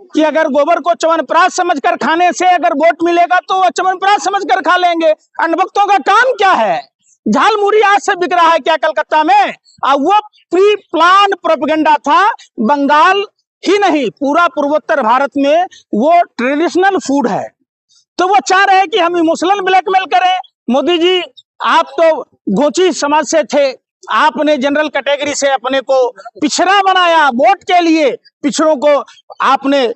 कि अगर गोबर को च्यवनप्राश समझकर खाने से अगर वोट मिलेगा तो वह च्यवनप्राश समझकर खा लेंगे। अनभक्तों का काम क्या है? झालमुरी आज से बिक रहा है क्या कलकत्ता में? वो प्री प्लान प्रोपेगेंडा था। बंगाल ही नहीं, पूरा पूर्वोत्तर भारत में वो ट्रेडिशनल फूड है। तो वो चाह रहे हैं कि हम इमोशनल ब्लैकमेल करें। मोदी जी, आप तो गोची समाज से थे, आपने जनरल कैटेगरी से अपने को पिछड़ा बनाया। वोट के लिए पिछड़ों को आपने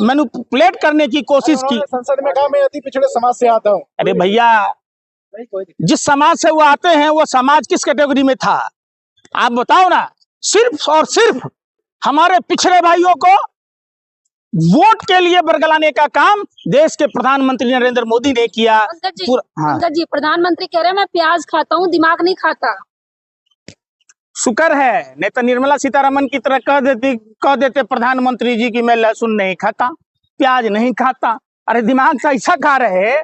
मैनिपुलेट करने की कोशिश की। संसद में कहा मैं अति पिछड़े समाज से आता हूँ। अरे भैया, जिस समाज से वो आते हैं वो समाज किस कैटेगरी में था आप बताओ ना। सिर्फ और सिर्फ हमारे पिछड़े भाइयों को वोट के लिए बरगलाने का काम देश के प्रधानमंत्री नरेंद्र मोदी ने किया। पंकज जी, प्रधानमंत्री कह रहे हैं मैं प्याज खाता हूँ, दिमाग नहीं खाता। शुक्र है नहीं तो निर्मला सीतारमन की तरह कह देते प्रधानमंत्री जी की मैं लहसुन नहीं खाता, प्याज नहीं खाता। अरे दिमाग से ऐसा खा रहे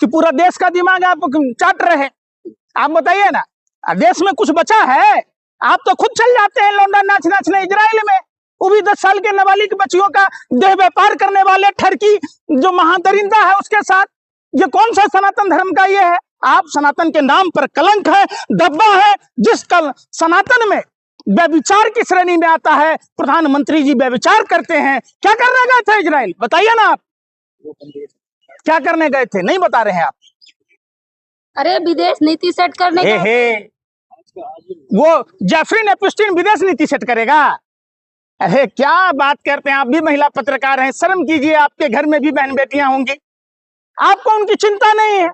कि पूरा देश का दिमाग आप चाट रहे। आप बताइए ना, देश में कुछ बचा है? आप तो खुद चल जाते हैं लौंडा नाचने इजराइल में, वो भी 10 साल के नाबालिग बच्चियों का देह व्यापार करने वाले ठरकी जो महादरिंदा है उसके साथ। ये कौन सा सनातन धर्म का ये है? आप सनातन के नाम पर कलंक है, धब्बा है। जिस कल सनातन में व्यभिचार की श्रेणी में आता है, प्रधानमंत्री जी व्यभिचार करते हैं। क्या करने गए थे इजराइल? बताइए ना आप, क्या करने गए थे? नहीं बता रहे हैं आप। अरे विदेश नीति सेट करने वो जेफरी एप्स्टीन विदेश नीति सेट करेगा? अरे क्या बात करते हैं आप भी महिला पत्रकार हैं, शर्म कीजिए। आपके घर में भी बहन बेटियां होंगी, आपको उनकी चिंता नहीं है।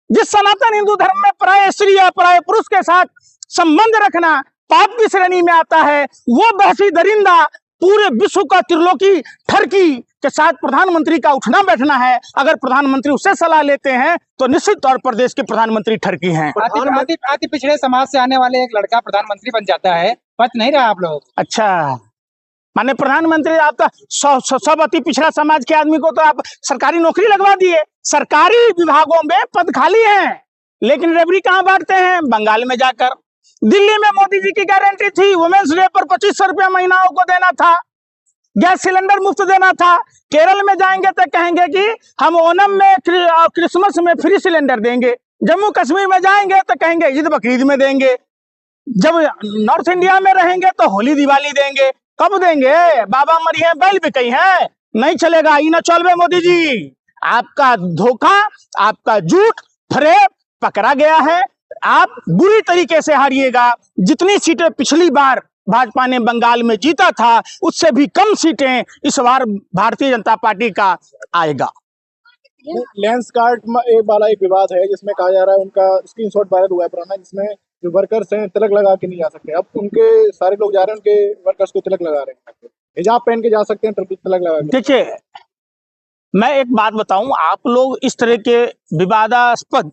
जिस सनातन हिंदू धर्म में पराये स्त्री या पराये पुरुष के साथ संबंध रखना पाप की श्रेणी में आता है, वो बहसी दरिंदा पूरे विश्व का त्रिलोकी ठरकी के साथ प्रधानमंत्री का उठना बैठना है। अगर प्रधानमंत्री उससे सलाह लेते हैं तो निश्चित तौर पर देश के प्रधानमंत्री ठरकी हैं। अति पिछड़े समाज से आने वाले एक लड़का प्रधानमंत्री बन जाता है, पता नहीं रहा आप लोग? अच्छा, माने प्रधानमंत्री आप तो सब अति पिछड़ा समाज के आदमी को तो आप सरकारी नौकरी लगवा दिए। सरकारी विभागों में पद खाली हैं, लेकिन रेवड़ी कहाँ बांटते हैं? बंगाल में जाकर। दिल्ली में मोदी जी की गारंटी थी, वुमेन्स डे पर 2500 रुपया महिलाओं को देना था, गैस सिलेंडर मुफ्त देना था। केरल में जाएंगे तो कहेंगे कि हम ओनम में क्रिसमस में फ्री सिलेंडर देंगे। जम्मू कश्मीर में जाएंगे तो कहेंगे ईद बकरीद में देंगे। जब नॉर्थ इंडिया में रहेंगे तो होली दिवाली देंगे। कब देंगे? बाबा मरिए बैल भी कही है, नहीं चलेगा। ई न चलबे मोदी जी, आपका धोखा, आपका झूठ फरेब पकड़ा गया है। आप बुरी तरीके से हारिएगा। जितनी सीटें पिछली बार भाजपा ने बंगाल में जीता था, उससे भी कम सीटें इस बार भारतीय जनता पार्टी का आएगा। लेंस कार्ड वाला एक विवाद है जिसमें कहा जा रहा है उनका स्क्रीनशॉट वायरल हुआ है पुराना, जिसमें जो वर्कर्स हैं तिलक लगा के नहीं जा सकते। अब उनके सारे लोग जा रहे हैं, उनके वर्कर्स को तिलक लगा रहे हैं, हिजाब पहन के जा सकते हैं, तिलक लगा के। देखिए, मैं एक बात बताऊं, आप लोग इस तरह के विवादास्पद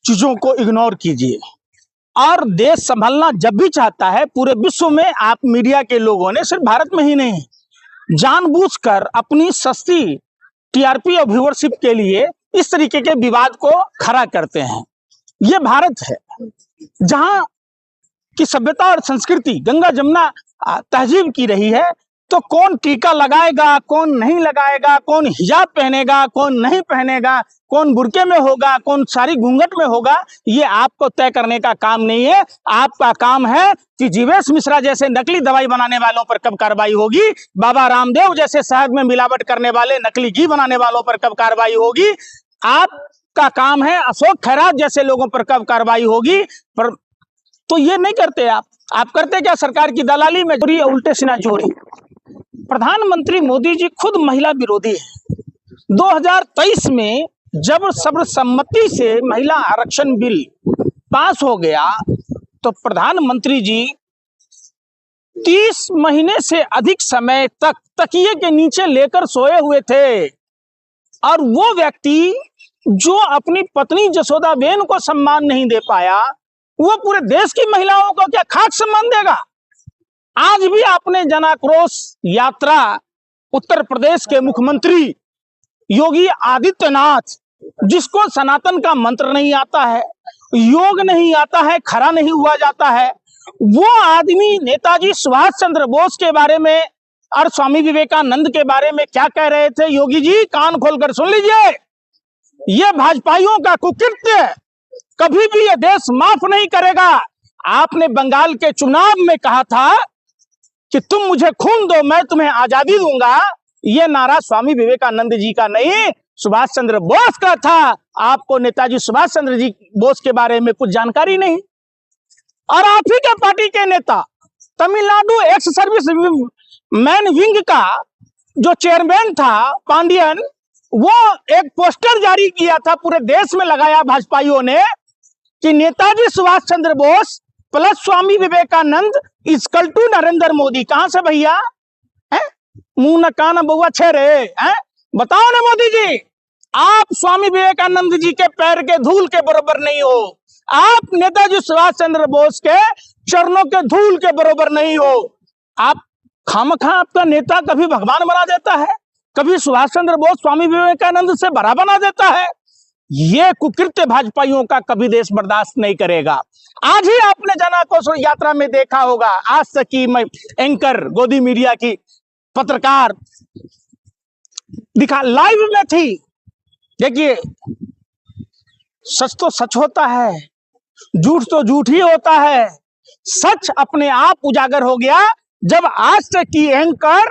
चीजों को इग्नोर कीजिए। और देश संभलना जब भी चाहता है पूरे विश्व में, आप मीडिया के लोगों ने, सिर्फ भारत में ही नहीं, जानबूझकर अपनी सस्ती टीआरपी और व्यूअरशिप के लिए इस तरीके के विवाद को खड़ा करते हैं। ये भारत है जहां की सभ्यता और संस्कृति गंगा जमुना तहजीब की रही है। तो कौन टीका लगाएगा, कौन नहीं लगाएगा, कौन हिजाब पहनेगा, कौन नहीं पहनेगा, कौन बुर्के में होगा, कौन सारी घूंघट में होगा, ये आपको तय करने का काम नहीं है। आपका काम है कि जीवेश मिश्रा जैसे नकली दवाई बनाने वालों पर कब कार्रवाई होगी, बाबा रामदेव जैसे शहद में मिलावट करने वाले नकली घी बनाने वालों पर कब कार्रवाई होगी। आपका काम है अशोक खैरात जैसे लोगों पर कब कार्रवाई होगी। पर तो ये नहीं करते आप करते क्या? सरकार की दलाली में जोड़ी, उल्टे सीना जोड़ी। प्रधानमंत्री मोदी जी खुद महिला विरोधी है। 2023 में जब सर्वसम्मति से महिला आरक्षण बिल पास हो गया तो प्रधानमंत्री जी 30 महीने से अधिक समय तक तकिए के नीचे लेकर सोए हुए थे। और वो व्यक्ति जो अपनी पत्नी जसोदाबेन को सम्मान नहीं दे पाया, वो पूरे देश की महिलाओं को क्या खाक सम्मान देगा? आज भी आपने जन आक्रोश यात्रा उत्तर प्रदेश के मुख्यमंत्री योगी आदित्यनाथ, जिसको सनातन का मंत्र नहीं आता है, योग नहीं आता है, खड़ा नहीं हुआ जाता है, वो आदमी नेताजी सुभाष चंद्र बोस के बारे में और स्वामी विवेकानंद के बारे में क्या कह रहे थे योगी जी, कान खोलकर सुन लीजिए। ये भाजपाइयों का कुकृत्य कभी भी ये देश माफ नहीं करेगा। आपने बंगाल के चुनाव में कहा था कि तुम मुझे खून दो मैं तुम्हें आजादी दूंगा। ये नारा स्वामी विवेकानंद जी का नहीं, सुभाष चंद्र बोस का था। आपको नेताजी सुभाष चंद्र जी बोस के बारे में कुछ जानकारी नहीं। और आप ही के पार्टी के नेता Tamil Nadu ex service man wing का जो चेयरमैन था पांडियन, वो एक पोस्टर जारी किया था, पूरे देश में लगाया भाजपाइयों ने कि Netaji Subhash Chandra Bose plus Swami Vivekananda equal to Narendra Modi. कहां से भैया है? मुंह न कान बउआ छेरे है? बताओ ना मोदी जी, आप स्वामी विवेकानंद जी के पैर के धूल के बराबर नहीं हो। आप नेताजी सुभाष चंद्र बोस के चरणों के धूल के बराबर नहीं हो। आप खामखा आपका नेता कभी भगवान बना देता है, कभी सुभाष चंद्र बोस स्वामी विवेकानंद से बड़ा बना देता है। ये कुकृत्य भाजपाइयों का कभी देश बर्दाश्त नहीं करेगा। आज ही आपने जन आक्रोश यात्रा में देखा होगा, आज तक की मैं एंकर गोदी मीडिया की पत्रकार दिखा लाइव में थी। देखिए, सच तो सच होता है, झूठ तो झूठ ही होता है। सच अपने आप उजागर हो गया जब आज तक की एंकर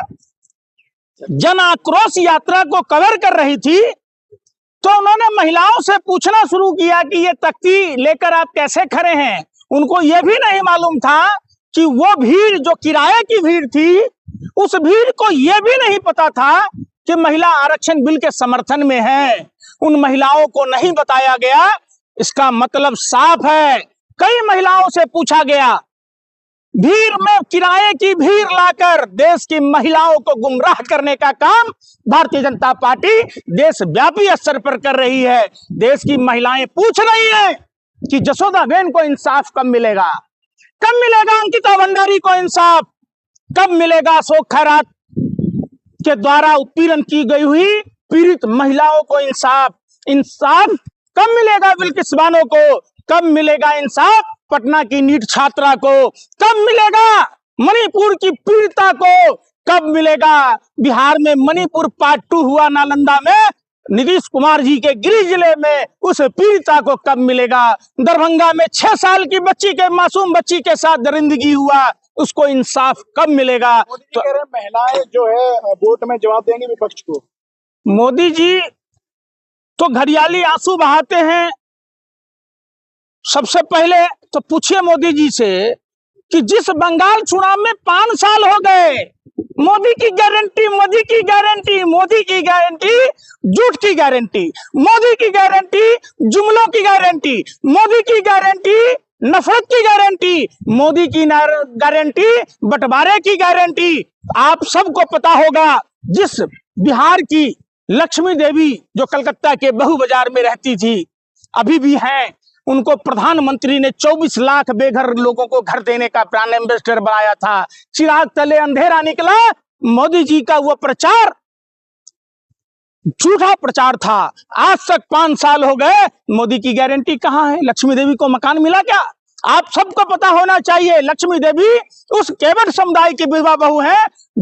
जन आक्रोश यात्रा को कवर कर रही थी, तो उन्होंने महिलाओं से पूछना शुरू किया कि ये तख्ती लेकर आप कैसे खड़े हैं। उनको यह भी नहीं मालूम था कि वो भीड़ जो किराए की भीड़ थी, उस भीड़ को यह भी नहीं पता था कि महिला आरक्षण बिल के समर्थन में है। उन महिलाओं को नहीं बताया गया। इसका मतलब साफ है। कई महिलाओं से पूछा गया, भीड़ में किराए की भीड़ लाकर देश की महिलाओं को गुमराह करने का काम भारतीय जनता पार्टी देशव्यापी स्तर पर कर रही है। देश की महिलाएं पूछ रही हैं कि जसोदाबेन को इंसाफ कब मिलेगा, कब मिलेगा अंकिता भंडारी को इंसाफ, कब मिलेगा अशोक खैरात के द्वारा उत्पीड़न की गई हुई पीड़ित महिलाओं को इंसाफ। इंसाफ कब मिलेगा बिल्किस बानो को, कब मिलेगा इंसाफ पटना की नीट छात्रा को, कब मिलेगा मणिपुर की पीड़िता को, कब मिलेगा बिहार में मणिपुर पार्ट 2 हुआ नालंदा में, नीतीश कुमार जी के गृह जिले में, उस पीड़िता को कब मिलेगा। दरभंगा में 6 साल की बच्ची के मासूम बच्ची के साथ दरिंदगी हुआ, उसको इंसाफ कब मिलेगा। तो कह रहे महिलाएं जो है वोट में जवाब देंगे विपक्ष को। मोदी जी तो घड़ियाली आंसू बहाते हैं। सबसे पहले तो पूछिए मोदी जी से कि जिस बंगाल चुनाव में 5 साल हो गए, मोदी की गारंटी, मोदी की गारंटी, मोदी की गारंटी, झूठ की गारंटी, मोदी की गारंटी, जुमलों की गारंटी, मोदी की गारंटी, नफरत की गारंटी, मोदी की गारंटी, बंटवारे की गारंटी। आप सबको पता होगा, जिस बिहार की लक्ष्मी देवी जो कलकत्ता के बहू बाजार में रहती थी, अभी भी हैं, उनको प्रधानमंत्री ने 24 लाख बेघर लोगों को घर देने का प्राइम मिनिस्टर बनाया था। चिराग तले अंधेरा निकला। मोदी जी का वो प्रचार झूठा प्रचार था। आज तक 5 साल हो गए, मोदी की गारंटी कहां है? लक्ष्मी देवी को मकान मिला क्या? आप सबको पता होना चाहिए, लक्ष्मी देवी उस केवट समुदाय की विधवा बहू है